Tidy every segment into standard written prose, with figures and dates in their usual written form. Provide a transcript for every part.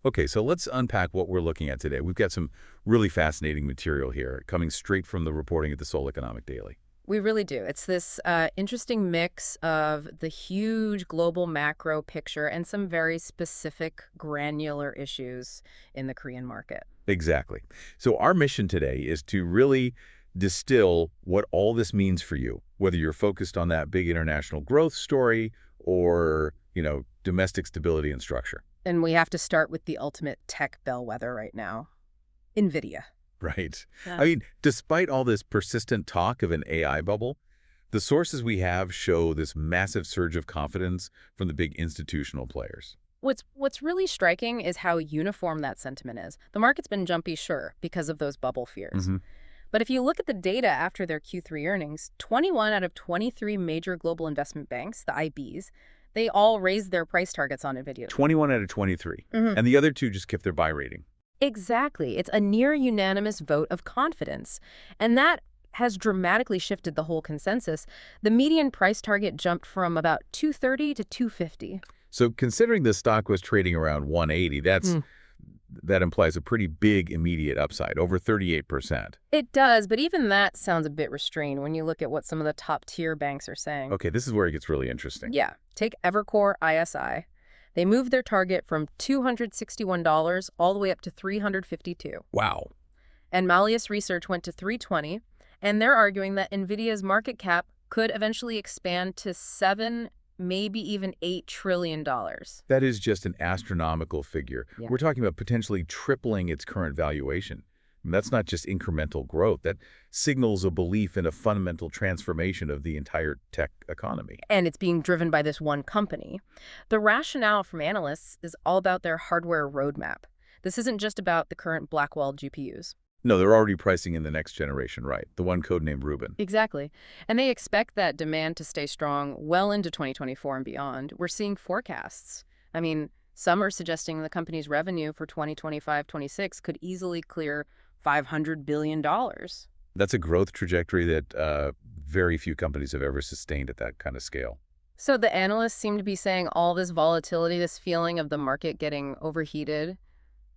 Okay, so let's unpack what we're looking at today. We've got some really fascinating material here coming straight from the reporting at the Seoul Economic Daily. We really do. It's this interesting mix of the huge global macro picture and some very specific granular issues in the Korean market. Exactly. So our mission today is to really distill what all this means for you, whether you're focused on that big international growth story or, domestic stability and structure. And we have to start with the ultimate tech bellwether right now, NVIDIA. Right. Yeah. I mean, despite all this persistent talk of an AI bubble, the sources we have show this massive surge of confidence from the big institutional players. What's really striking is how uniform that sentiment is. The market's been jumpy, sure, because of those bubble fears. hmm But if you look at the data after their Q3 earnings, 21 out of 23 major global investment banks, the IBs, they all raised their price targets on NVIDIA. 21 out of 23. Mhm. And the other two just kept their buy rating. Exactly. It's a near unanimous vote of confidence. And that has dramatically shifted the whole consensus. The median price target jumped from about 230 to 250. So considering the stock was trading around 180, that implies a pretty big immediate upside, over 38%. It does, but even that sounds a bit restrained when you look at what some of the top tier banks are saying. Okay, this is where it gets really interesting. Yeah. Take Evercore ISI. They moved their target from $261 all the way up to $352. Wow. And Malleus Research went to $320, and they're arguing that NVIDIA's market cap could eventually expand to 7, maybe even $8 trillion. That is just an astronomical figure. Yeah. We're talking about potentially tripling its current valuation. And that's not just incremental growth. That signals a belief in a fundamental transformation of the entire tech economy. And it's being driven by this one company. The rationale from analysts is all about their hardware roadmap. This isn't just about the current Blackwell GPUs. No, they're already pricing in the next generation, right? The one codenamed Rubin. Exactly. And they expect that demand to stay strong well into 2024 and beyond. We're seeing forecasts. I mean, some are suggesting the company's revenue for 2025-26 could easily clear $500 billion. That's a growth trajectory that very few companies have ever sustained at that kind of scale. So the analysts seem to be saying all this volatility, this feeling of the market getting overheated,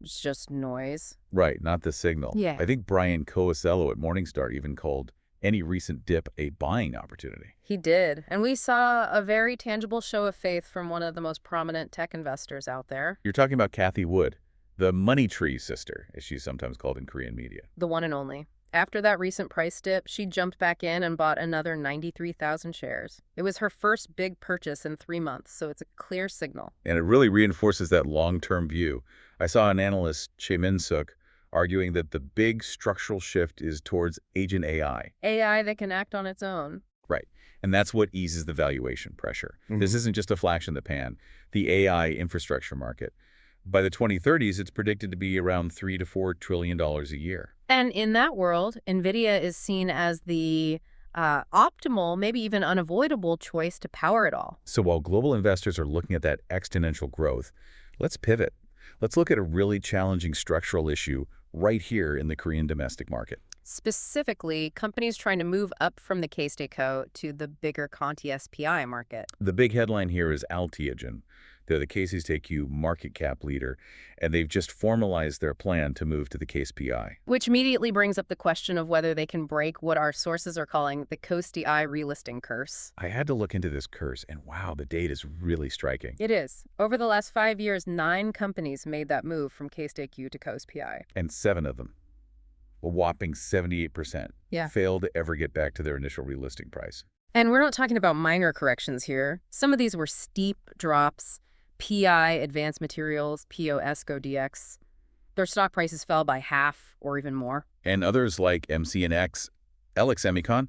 it's just noise. Right, not the signal. Yeah. I think Brian Coasello at Morningstar even called any recent dip a buying opportunity. He did. And we saw a very tangible show of faith from one of the most prominent tech investors out there, You're talking about Kathy Wood, the money tree sister, as she's sometimes called in Korean media. the one and only. After that recent price dip, she jumped back in and bought another 93,000 shares. It was her first big purchase in 3 months, so it's a clear signal. And it really reinforces that long-term view. I saw an analyst, Chae Min-suk, arguing that the big structural shift is towards agent AI. AI that can act on its own. Right. And that's what eases the valuation pressure. This isn't just a flash in the pan. The AI infrastructure market. By the 2030s, it's predicted to be around $3 to $4 trillion a year. And in that world, NVIDIA is seen as the optimal, maybe even unavoidable choice to power it all. So while global investors are looking at that exponential growth, let's pivot. Let's look at a really challenging structural issue right here in the Korean domestic market. Specifically, companies trying to move up from the K-State-Co to the bigger Conti SPI market. The big headline here is Altiagen. They're the KCSTQ market cap leader, and they've just formalized their plan to move to the KSPI. Which immediately brings up the question of whether they can break what our sources are calling the KOSTI relisting curse. I had to look into this curse, and wow, the date is really striking. It is. Over the last 5 years, 9 companies made that move from K-State-Q to KOSPI. And 7 of them, a whopping 78%, Yeah. failed to ever get back to their initial relisting price. And we're not talking about minor corrections here. Some of these were steep drops. PI, Advanced Materials, POS, GoDX. Their stock prices fell by half or even more. And others like MCNX, LX Semicon,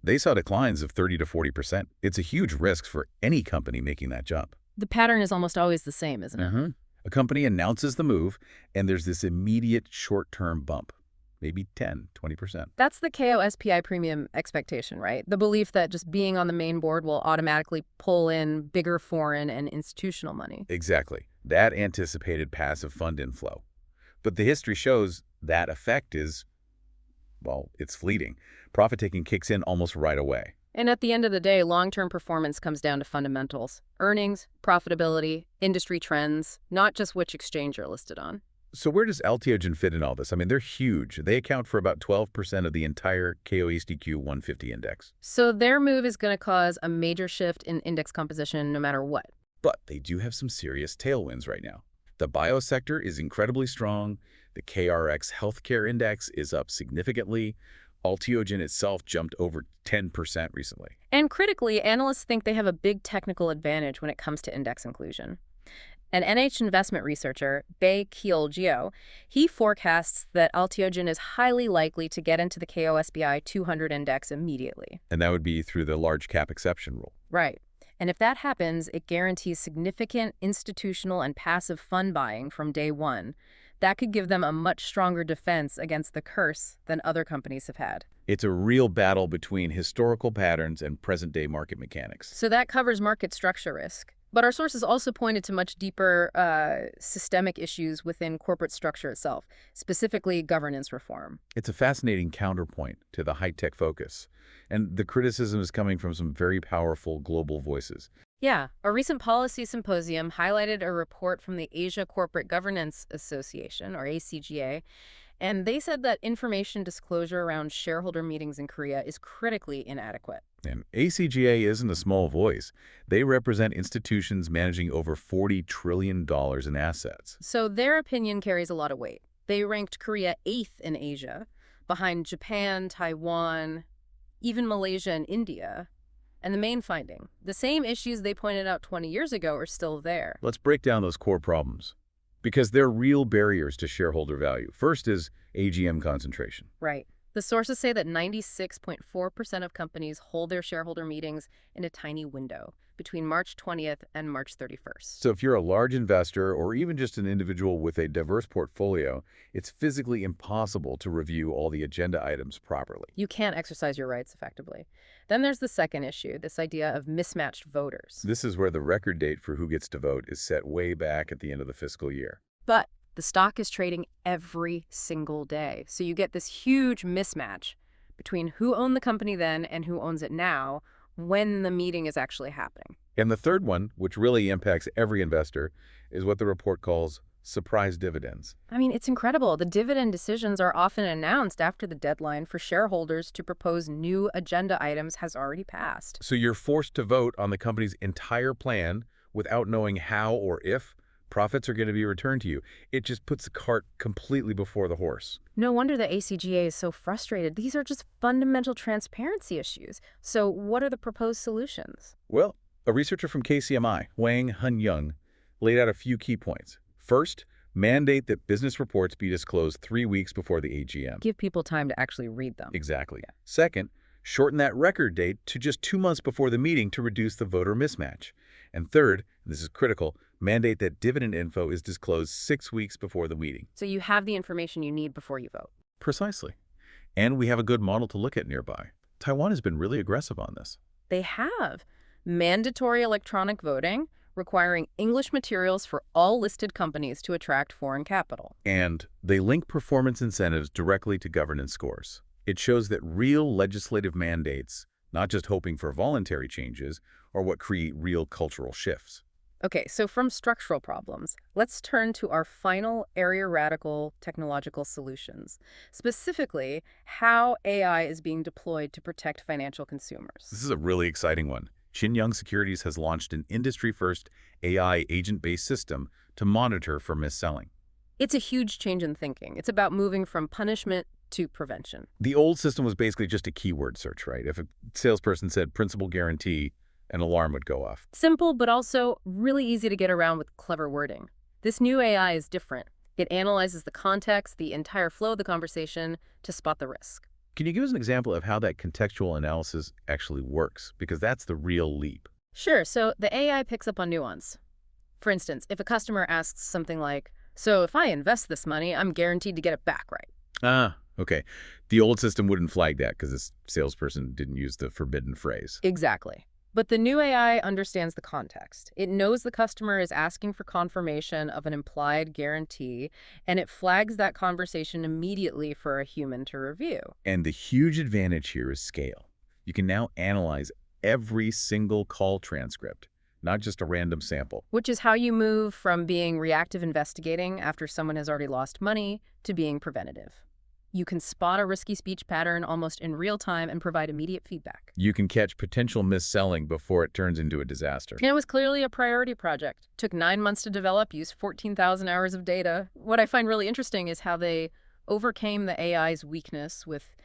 they saw declines of 30 to 40%. It's a huge risk for any company making that jump. The pattern is almost always the same, isn't it? A company announces the move, and there's this immediate short-term bump, maybe 10, 20%. That's the KOSPI premium expectation, right? The belief that just being on the main board will automatically pull in bigger foreign and institutional money. Exactly. That anticipated passive fund inflow. But the history shows that effect is, well, it's fleeting. Profit-taking kicks in almost right away. And at the end of the day, long-term performance comes down to fundamentals: earnings, profitability, industry trends, not just which exchange you're listed on. So where does Alteogen fit in all this? I mean, they're huge. They account for about 12% of the entire KOHDQ 150 index. So their move is going to cause a major shift in index composition no matter what. But they do have some serious tailwinds right now. The biosector is incredibly strong. The KRX Healthcare Index is up significantly. Alteogen itself jumped over 10% recently. And critically, analysts think they have a big technical advantage when it comes to index inclusion. An NH investment researcher, Bae Kyul-gyo, he forecasts that Alteogen is highly likely to get into the KOSBI 200 index immediately. And that would be through the large cap exception rule. Right. And if that happens, it guarantees significant institutional and passive fund buying from day one. That could give them a much stronger defense against the curse than other companies have had. It's a real battle between historical patterns and present-day market mechanics. So that covers market structure risk. But our sources also pointed to much deeper systemic issues within corporate structure itself, specifically governance reform. It's a fascinating counterpoint to the high-tech focus. And the criticism is coming from some very powerful global voices. Yeah, a recent policy symposium highlighted a report from the Asia Corporate Governance Association, or ACGA, and they said that information disclosure around shareholder meetings in Korea is critically inadequate. And ACGA isn't a small voice. They represent institutions managing over $40 trillion in assets. So their opinion carries a lot of weight. They ranked Korea 8th in Asia, behind Japan, Taiwan, even Malaysia and India. And the main finding, the same issues they pointed out 20 years ago are still there. Let's break down those core problems, because they're real barriers to shareholder value. First is AGM concentration. Right. The sources say that 96.4% of companies hold their shareholder meetings in a tiny window between March 20th and March 31st. So if you're a large investor or even just an individual with a diverse portfolio, it's physically impossible to review all the agenda items properly. You can't exercise your rights effectively. Then there's the second issue, this idea of mismatched voters. This is where the record date for who gets to vote is set way back at the end of the fiscal year. But the stock is trading every single day. So you get this huge mismatch between who owned the company then and who owns it now when the meeting is actually happening. And the third one, which really impacts every investor, is what the report calls surprise dividends. I mean, it's incredible. The dividend decisions are often announced after the deadline for shareholders to propose new agenda items has already passed. So you're forced to vote on the company's entire plan without knowing how or if profits are going to be returned to you. It just puts the cart completely before the horse. No wonder the ACGA is so frustrated. These are just fundamental transparency issues. So what are the proposed solutions? Well, a researcher from KCMI, Wang Hun-young, laid out a few key points. First, mandate that business reports be disclosed 3 weeks before the AGM. Give people time to actually read them. Exactly. Yeah. Second, shorten that record date to just 2 months before the meeting to reduce the voter mismatch. And third, this is critical, mandate that dividend info is disclosed 6 weeks before the meeting. So you have the information you need before you vote. Precisely. And we have a good model to look at nearby. Taiwan has been really aggressive on this. They have. Mandatory electronic voting, requiring English materials for all listed companies to attract foreign capital. And they link performance incentives directly to governance scores. It shows that real legislative mandates, not just hoping for voluntary changes, are what create real cultural shifts. Okay, so from structural problems, let's turn to our final area radical technological solutions, specifically how AI is being deployed to protect financial consumers. This is a really exciting one. Shin Young Securities has launched an industry-first AI agent-based system to monitor for mis-selling. It's a huge change in thinking. It's about moving from punishment to prevention. The old system was basically just a keyword search, right? If a salesperson said principal guarantee, an alarm would go off. Simple, but also really easy to get around with clever wording. This new AI is different. It analyzes the context, the entire flow of the conversation to spot the risk. Can you give us an example of how that contextual analysis actually works? Because that's the real leap. Sure. So the AI picks up on nuance. For instance, if a customer asks something like, so if I invest this money, I'm guaranteed to get it back, right? Ah, okay. The old system wouldn't flag that because this salesperson didn't use the forbidden phrase. Exactly. But the new AI understands the context. It knows the customer is asking for confirmation of an implied guarantee, and it flags that conversation immediately for a human to review. And the huge advantage here is scale. You can now analyze every single call transcript, not just a random sample. Which is how you move from being reactive investigating after someone has already lost money to being preventative. You can spot a risky speech pattern almost in real time and provide immediate feedback. You can catch potential mis-selling before it turns into a disaster. And it was clearly a priority project. Took 9 months to develop, used 14,000 hours of data. What I find really interesting is how they overcame the AI's weakness with,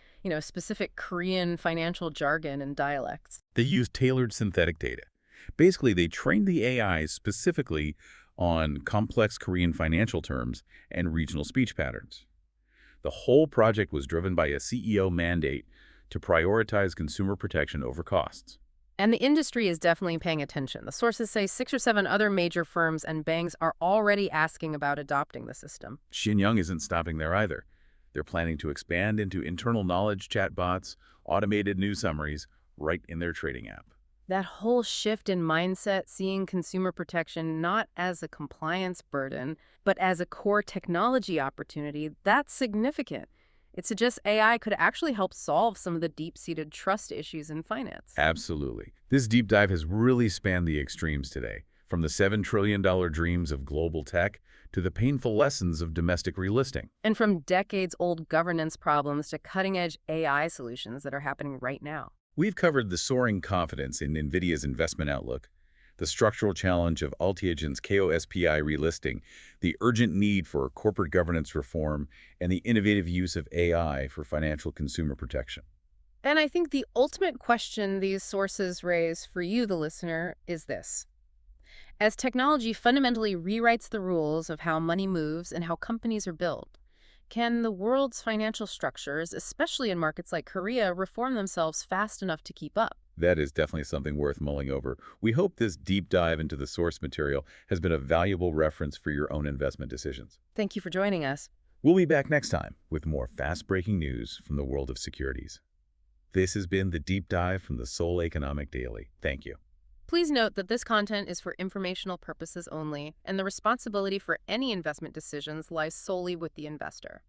specific Korean financial jargon and dialects. They use tailored synthetic data. Basically, they trained the AI specifically on complex Korean financial terms and regional speech patterns. The whole project was driven by a CEO mandate to prioritize consumer protection over costs. And the industry is definitely paying attention. The sources say 6 or 7 other major firms and banks are already asking about adopting the system. Xinjiang isn't stopping there either. They're planning to expand into internal knowledge chatbots, automated news summaries, right in their trading app. That whole shift in mindset, seeing consumer protection not as a compliance burden, but as a core technology opportunity, that's significant. It suggests AI could actually help solve some of the deep-seated trust issues in finance. Absolutely. This deep dive has really spanned the extremes today, from the $7 trillion dreams of global tech to the painful lessons of domestic relisting. And from decades-old governance problems to cutting-edge AI solutions that are happening right now. We've covered the soaring confidence in NVIDIA's investment outlook, the structural challenge of Altiagen's KOSPI relisting, the urgent need for corporate governance reform, and the innovative use of AI for financial consumer protection. And I think the ultimate question these sources raise for you, the listener, is this. As technology fundamentally rewrites the rules of how money moves and how companies are built, can the world's financial structures, especially in markets like Korea, reform themselves fast enough to keep up? That is definitely something worth mulling over. We hope this deep dive into the source material has been a valuable reference for your own investment decisions. Thank you for joining us. We'll be back next time with more fast-breaking news from the world of securities. This has been the Deep Dive from the Seoul Economic Daily. Thank you. Please note that this content is for informational purposes only, and the responsibility for any investment decisions lies solely with the investor.